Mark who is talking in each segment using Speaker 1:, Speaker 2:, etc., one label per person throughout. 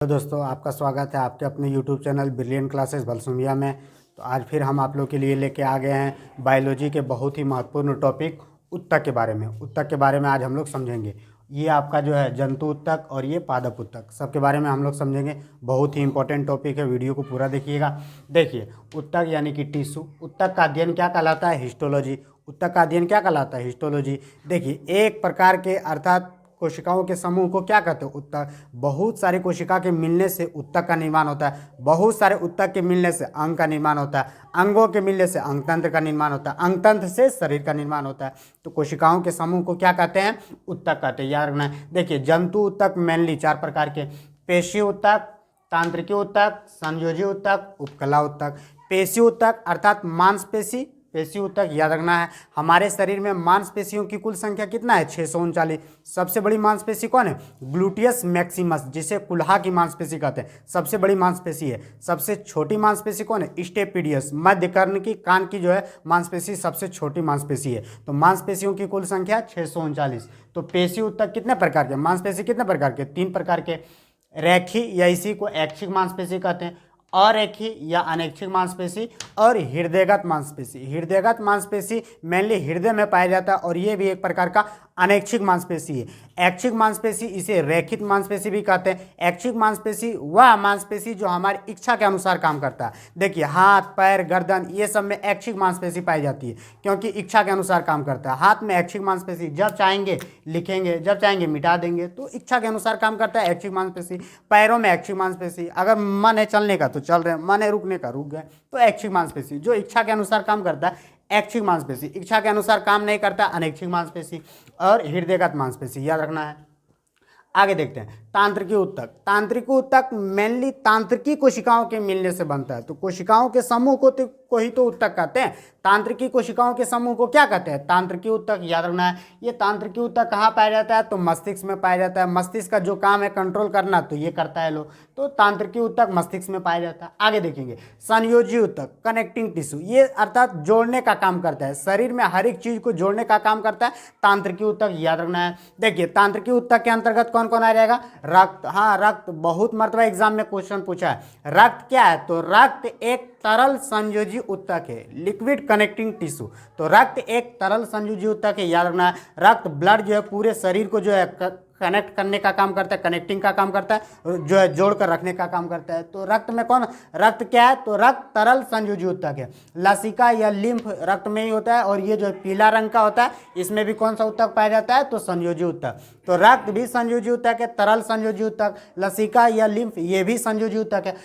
Speaker 1: तो दोस्तों आपका स्वागत है आपके अपने YouTube चैनल ब्रिलियंट क्लासेस भलसुमिया में। तो आज फिर हम आप लोग के लिए लेके आ गए हैं बायोलॉजी के बहुत ही महत्वपूर्ण टॉपिक उत्तक के बारे में। उत्तक के बारे में आज हम लोग समझेंगे। ये आपका जो है जंतु उत्तक और ये पादप उत्तक सबके बारे में हम लोग समझेंगे। बहुत ही इंपॉर्टेंट टॉपिक है, वीडियो को पूरा देखिएगा। देखिए, उत्तक यानी कि टिश्यू। उत्तक का अध्ययन क्या कहलाता है? हिस्टोलॉजी। उत्तक का अध्ययन क्या कहलाता है? हिस्टोलॉजी। देखिए, एक प्रकार के अर्थात कोशिकाओं के समूह को क्या कहते हैं? उत्तक। बहुत सारे कोशिका के मिलने से उत्तक का निर्माण होता है। बहुत सारे उत्तक के मिलने से अंग का निर्माण होता है। अंगों के मिलने से अंगतंत्र का निर्माण होता है। अंगतंत्र से शरीर का निर्माण होता है। तो कोशिकाओं के समूह को क्या कहते हैं? उत्तक कहते हैं। याद रखना है। देखिए, जंतु उत्तक मेनली 4 प्रकार के: पेशी उत्तक, तांत्रिकी उत्तक, संयोजी उत्तक, उपकला उत्तक। पेशी उत्तक अर्थात मांसपेशी। पेशी उत्तक याद रखना है। हमारे शरीर में मांसपेशियों की कुल संख्या कितना है? 639। सबसे बड़ी मांसपेशी कौन है? ग्लूटियस मैक्सिमस, जिसे कुल्हा की मांसपेशी कहते हैं, सबसे बड़ी मांसपेशी है। सबसे छोटी मांसपेशी कौन है? स्टेपिडियस, मध्य कर्ण की कान की जो है मांसपेशी सबसे छोटी मांसपेशी है। तो मांसपेशियों की कुल संख्या 639। तो पेशी उत्तक कितने प्रकार के? मांसपेशी कितने प्रकार के? 3 प्रकार के: रेखी या इसी को ऐच्छिक मांसपेशी कहते हैं, अरेखी या अनैच्छिक मांसपेशी, और हृदयगत मांसपेशी। हृदयगत मांसपेशी मेनली हृदय में पाया जाता है और ये भी एक प्रकार का अनैच्छिक मांसपेशी है। ऐच्छिक मांसपेशी इसे रैखिक मांसपेशी भी कहते हैं। ऐच्छिक मांसपेशी वह मांसपेशी जो हमारी इच्छा के अनुसार काम करता है। देखिए, हाथ, पैर, गर्दन ये सब में ऐच्छिक मांसपेशी पाई जाती है क्योंकि इच्छा के अनुसार काम करता है। हाथ में ऐच्छिक मांसपेशी, जब चाहेंगे लिखेंगे, जब चाहेंगे मिटा देंगे, तो इच्छा के अनुसार काम करता है ऐच्छिक मांसपेशी। पैरों में ऐच्छिक मांसपेशी, अगर मन है चलने का तो चल रहे हैं, मन है रुकने का रुक गए, तो ऐच्छिक मांसपेशी जो इच्छा के अनुसार काम करता है ऐच्छिक मांसपेशी। इच्छा के अनुसार काम नहीं करता अनैच्छिक मांसपेशी। और हृदयगत मांसपेशी याद रखना है। आगे देखते हैं तांत्रिकी उत्तक। तांत्रिकी उत्तक मेनली तांत्रिकी कोशिकाओं के मिलने से बनता है। तो कोशिकाओं के समूह को ही तो उत्तक कहते हैं। तांत्रिकी कोशिकाओं के समूह को क्या कहते हैं? तांत्रिकी उत्तक याद रखना है। ये तांत्रिकी उत्तक कहाँ पाया जाता है? तो मस्तिष्क में पाया जाता है। मस्तिष्क का जो काम है कंट्रोल करना, तो ये करता है लोग। तो तांत्रिकी उत्तक मस्तिष्क में पाया जाता है। आगे देखेंगे संयोजी उत्तक, कनेक्टिंग टिश्यू। ये अर्थात जोड़ने का काम करता है, शरीर में हर एक चीज को जोड़ने का काम करता है तांत्रिकी उत्तक, याद रखना है। देखिए, तांत्रिकी उत्तक के अंतर्गत कौन कौन आ जाएगा? रक्त। हाँ, रक्त बहुत मर्तबा एग्जाम में क्वेश्चन पूछा है। रक्त क्या है? तो रक्त एक तरल संयोजी उत्तक है, लिक्विड कनेक्टिंग टिश्यू। तो रक्त एक तरल संयोजी उत्तक है, याद रखना है। रक्त ब्लड जो है पूरे शरीर को जो है कनेक्ट करने का काम करता है, कनेक्टिंग का काम करता है, जो है जोड़ कर रखने का काम करता है। तो रक्त में कौन? रक्त क्या है? तो रक्त तरल संयोजी उत्तक है। लसिका या लिम्फ रक्त में ही होता है और ये जो पीला रंग का होता है इसमें भी कौन सा उत्तक पाया जाता है? तो संयोजी उत्तक। तो रक्त भी संयोजी उत्तक है, तरल संयोजी उत्तक। लसिका या लिम्फ ये भी संयोजी उत्तक है।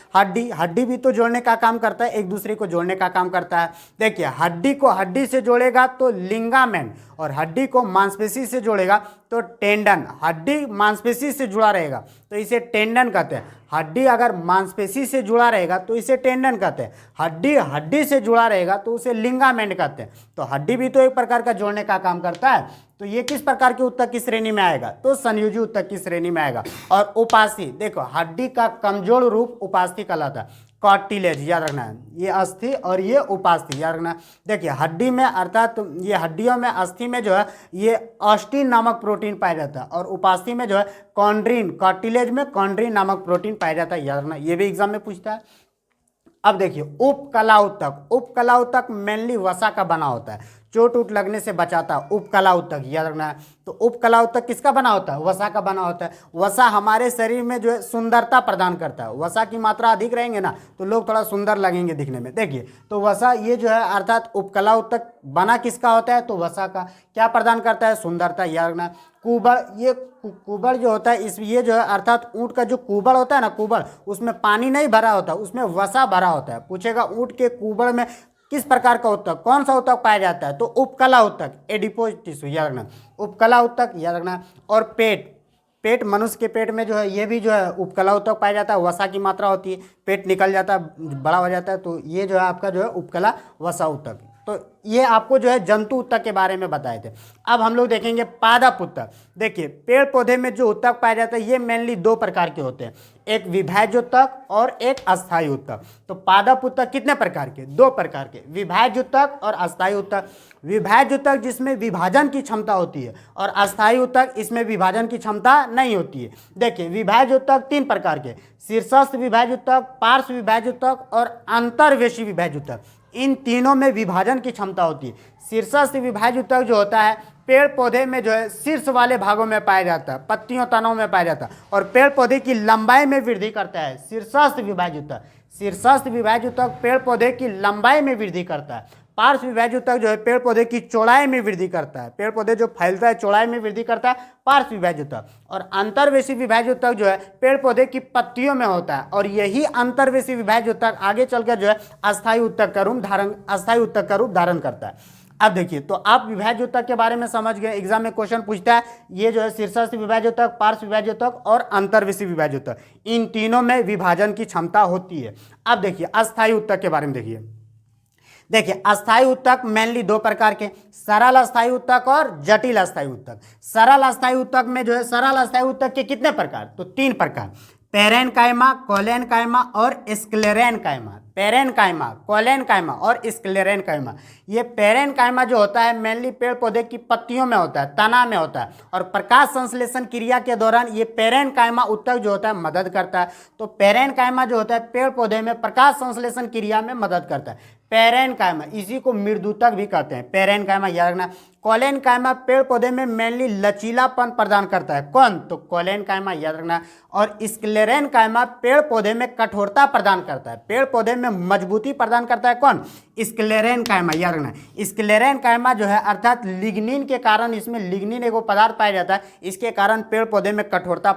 Speaker 1: हड्डी भी तो जोड़ने का काम करता है, एक दूसरे को जोड़ने का काम करता है। देखिए, हड्डी को हड्डी से जोड़ेगा तो लिंगामेंट, और हड्डी को मांसपेशी से जोड़ेगा तो टेंडन। हड्डी मांसपेशी से जुड़ा रहेगा तो इसे टेंडन कहते हैं। हड्डी अगर मांसपेशी से जुड़ा रहेगा तो इसे टेंडन कहते हैं। हड्डी हड्डी से जुड़ा रहेगा तो उसे लिंगामेंट कहते हैं। तो हड्डी भी तो एक प्रकार का जोड़ने का काम करता है। तो ये किस प्रकार के उत्तक की श्रेणी में आएगा? तो संयोजी उत्तक की श्रेणी में आएगा। और उपास्थि, देखो हड्डी का कमजोर रूप उपास्थि कहलाता है। कार्टिलेज याद रखना है। ये अस्थि और ये उपास्थि याद रखना है। देखिए, हड्डी में अर्थात ये हड्डियों में अस्थि में जो है ये ऑस्टिन नामक प्रोटीन पाया जाता है और उपास्थि में जो है कॉन्ड्रीन, कार्टिलेज में कॉन्ड्रीन नामक प्रोटीन पाया जाता है, याद रखना। ये भी एग्जाम में पूछता है। अब देखिए उपकला उत्तक। उपकला उत्तक मेनली वसा का बना होता है, चोट उट लगने से बचाता है। उपकला उत्तक याद रखना है। तो उपकला उत्तक किसका बना होता है? वसा का बना होता है। वसा हमारे शरीर में जो है सुंदरता प्रदान करता है। वसा की मात्रा अधिक रहेंगे ना तो लोग थोड़ा सुंदर लगेंगे दिखने में। देखिए, तो वसा ये जो है अर्थात उपकला उत्तक बना किसका होता है? तो वसा का। क्या प्रदान करता है? सुंदरता, याद रखना। कुबड़, ये कुबड़ जो होता है इस ये जो है अर्थात ऊँट का जो कुबड़ होता है ना, कुबड़, उसमें पानी नहीं भरा होता, उसमें वसा भरा होता है। पूछेगा ऊँट के कुबड़ में किस प्रकार का उत्तक, कौन सा उत्तक पाया जाता है? तो उपकला उत्तक, एडिपोज टिश्यू, याद रखना। उपकला उत्तक याद रखना। और पेट मनुष्य के पेट में जो है ये भी जो है उपकला उत्तक पाया जाता है। वसा की मात्रा होती है, पेट निकल जाता है, बड़ा हो जाता है, तो ये जो है आपका जो है उपकला वसा उत्तक। तो ये आपको जो है जंतु ऊतक के बारे में बताए थे। अब हम लोग देखेंगे पादप ऊतक। देखिए पेड़ पौधे में जो ऊतक पाए जाते हैं ये मेनली दो प्रकार के होते हैं, एक विभाज्य ऊतक और एक अस्थायी ऊतक। तो पादप ऊतक कितने प्रकार के? दो प्रकार के, विभाज्य ऊतक और अस्थायी ऊतक। विभाज्य ऊतक जिसमें विभाजन की क्षमता होती है और अस्थायी ऊतक इसमें विभाजन की क्षमता नहीं होती है। देखिए विभाज्य ऊतक तीन प्रकार के, शीर्षस्थ विभाज्य ऊतक, पार्श्व विभाज्य ऊतक और अंतर्वेशी विभाज्य ऊतक। इन तीनों में विभाजन की क्षमता होती है। शीर्षस्थ विभाज्य ऊतक जो होता है पेड़ पौधे में जो है शीर्ष वाले भागों में पाया जाता है, पत्तियों तनों में पाया जाता है और पेड़ पौधे की लंबाई में वृद्धि करता है। शीर्षस्थ विभाज्य ऊतक, शीर्षस्थ विभाज्य ऊतक पेड़ पौधे की लंबाई में वृद्धि करता है। पार्श्व विभाज्य ऊतक जो है पेड़ पौधे की चौड़ाई में वृद्धि करता है, पेड़ पौधे जो फैलता है चौड़ाई में वृद्धि करता है, पार्श्व विभाज्य ऊतक। और अंतर्वेशी विभाज्य ऊतक जो है पेड़ पौधे की पत्तियों में होता है और यही अंतर्वेशी विभाज्य ऊतक आगे चलकर जो है अस्थायी ऊतक का रूप धारण करता है। अब देखिए तो आप विभाज्य ऊतक के बारे में समझ गए, एग्जाम में क्वेश्चन पूछता है ये जो है शीर्षस्थ विभाज्य ऊतक, पार्श्व विभाज्य ऊतक और अंतर्वेशी विभाज्य ऊतक, इन तीनों में विभाजन की क्षमता होती है। अब देखिए अस्थायी ऊतक के बारे में देखिए अस्थायी ऊतक मेनली दो प्रकार के, सरल अस्थायी ऊतक और जटिल अस्थायी ऊतक। सरल अस्थायी ऊतक में जो है सरल अस्थायी ऊतक के कितने प्रकार? तो तीन प्रकार, पेरेनकाइमा, कोलेनकाइमा और स्क्लेरेनकाइमा। पेरेनकाइमा, कोलेनकाइमा और स्क्लेरेनकाइमा। ये पेरेनकाइमा जो होता है मेनली पेड़ पौधे की पत्तियों में होता है, तना में होता है और प्रकाश संश्लेषण क्रिया के दौरान ये पेरेनकाइमा ऊतक जो होता है मदद करता है। तो पेरेनकाइमा जो होता है पेड़ पौधे में प्रकाश संश्लेषण क्रिया में मदद करता है। पेरेनकाइमा, इसी को मृदुतक भी कहते हैं, पेरेनकाइमा याद रखना। कोलेनकाइमा पेड़ पौधे में मेनली लचीलापन प्रदान करता है। कौन? तो कोलेनकाइमा याद रखना। और स्क्लेरेनकाइमा पेड़ पौधे में कठोरता प्रदान करता है, पेड़ पौधे में मजबूती प्रदान करता है। कौन? स्क्लेरेनकाइमा याद रखना। स्क्लेरेनकाइमा जो है अर्थात लिग्निन के कारण, इसमें लिग्निन एगो पदार्थ पाया जाता है, इसके कारण पेड़ पौधे में कठोरता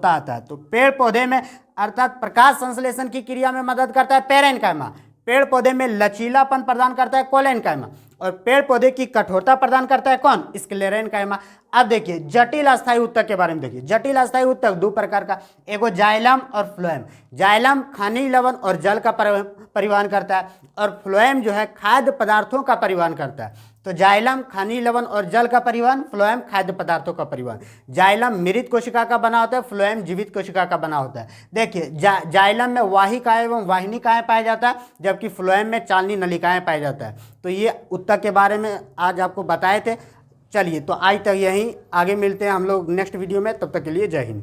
Speaker 1: आता है। तो पेड़ पौधे में अर्थात प्रकाश संश्लेषण की क्रिया में मदद करता है पेरेनकाइमा, पेड़ पौधे में लचीलापन प्रदान करता है कोलेनकाइमा और पेड़ पौधे की कठोरता प्रदान करता है कौन? स्क्लेरेनकाइमा। अब देखिए जटिल अस्थायी ऊतक के बारे में देखिए। जटिल अस्थायी ऊतक दो प्रकार का, एगो जाइलम और फ्लोएम। जाइलम खनिज लवण और जल का परिवहन करता है और फ्लोएम जो है खाद्य पदार्थों का परिवहन करता है। तो जाइलम खनिज लवण और जल का परिवहन, फ्लोएम खाद्य पदार्थों का परिवहन। जाइलम मृत कोशिका का बना होता है, फ्लोएम जीवित कोशिका का बना होता है। देखिए जाइलम में वाहिकाएं एवं वाहिनिकाएं पाया जाता है जबकि फ्लोएम में चालनी नलिकाएं पाया जाता है। तो ये ऊतक के बारे में आज आपको बताए थे। चलिए तो आज तक यहीं, आगे मिलते हैं हम लोग नेक्स्ट वीडियो में, तब तक के लिए जय हिंद।